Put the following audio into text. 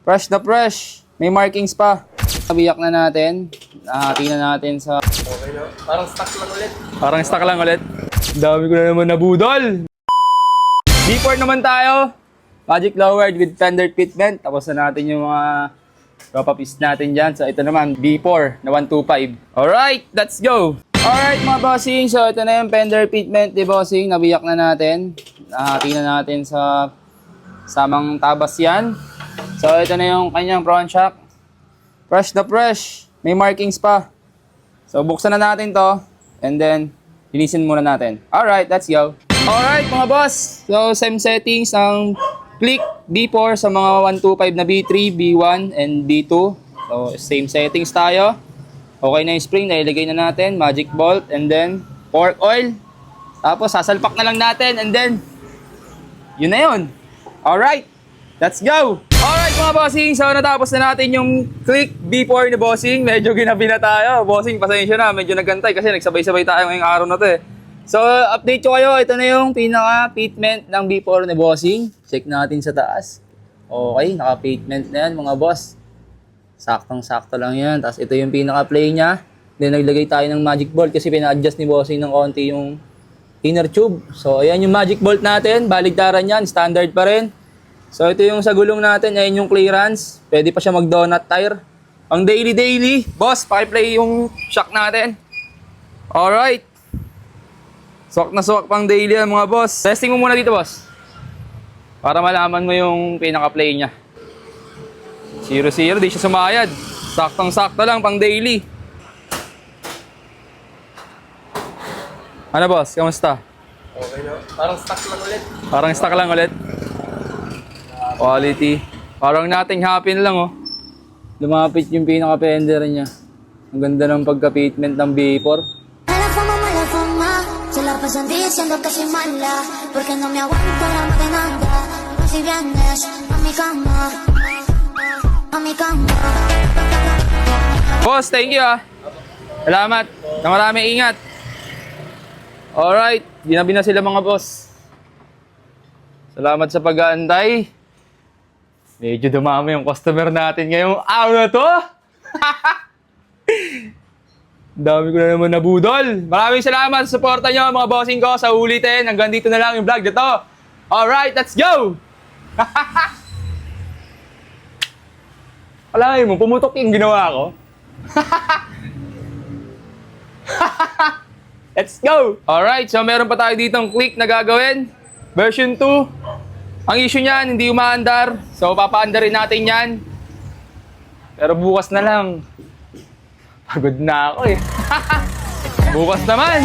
Fresh na fresh. May markings pa. Nabiyak na natin. Nahati na natin sa... Okay na. Parang stock lang ulit. Parang stock lang ulit. Dami ko na naman nabudol. B4 naman tayo. Magic lowered with fender fitment. Tapos na natin yung mga drop piece natin dyan. So ito naman, B4 na 125. Alright, let's go! Alright mga bossing, so ito na yung fender fitment di bossing. Nabiyak na natin. Nahati na natin sa samang tabas yan. So ito na yung kanyang front shock. Fresh na fresh. May markings pa. So buksan na natin to. And then, linisin muna natin. Alright, let's go. Alright mga boss. So same settings ng Click B4 sa mga 125 na B3, B1, and B2. So same settings tayo. Okay na yung spring. Nailagay na natin. Magic bolt. And then, fork oil. Tapos sasalpak na lang natin. And then, yun na yun. Alright, let's go! Alright mga bossing, so natapos na natin yung Click B4 ni bossing. Medyo ginabi na tayo. Bossing, pasensya na. Medyo nagantay kasi nagsabay-sabay tayo ngayong araw na to eh. So, update ko kayo. Ito na yung pinaka-fitment ng B4 ni bossing. Check natin sa taas. Okay, naka-fitment na yan mga boss. Saktong-sakto lang yan. Tapos ito yung pinaka-play niya. Then naglagay tayo ng magic bolt kasi pina-adjust ni bossing ng konti yung inner tube. So, ayan yung magic bolt natin. Baligtaran yan. Standard pa rin. So, ito yung sa gulong natin. Ayan yung clearance. Pwede pa siya mag-donut tire. Ang daily. Boss, pakiplay yung shock natin. Alright. Swak na swak pang daily yan mga boss. Testing mo muna dito, boss. Para malaman mo yung pinaka-play niya. 0-0. Di siya sumayad. Saktong-sakto lang pang daily. Ano, boss? Kamusta? Okay na. Parang stock lang ulit. Parang stock lang ulit. Quality. Parang nating happy na lang, oh. Lumapit yung pinaka-fender niya. Ang ganda ng pagka-fitment ng B4. La pasan diciendo que soy mala porque no me aguanto la demanda. Si vienes a mi cama, a mi cama. Boss, thank you ah. Salamat. Na marami ingat. Alright, ginabi na sila mga boss. Salamat sa pag-aantay. Medyo dumami yung customer natin ngayong araw na to. Dami ko na naman nabudol. Maraming salamat sa suporta nyo mga bossing ko sa ulitin. Hanggang dito na lang yung vlog na to. Alright, let's go! Alay mo, pumutok yung ginawa ko. Let's go! Alright, so meron pa tayo ditong click na gagawin. Version 2. Ang issue niyan, hindi umaandar. So papaandarin natin yan. Pero bukas na lang. Pagod na ako eh. Bukas naman.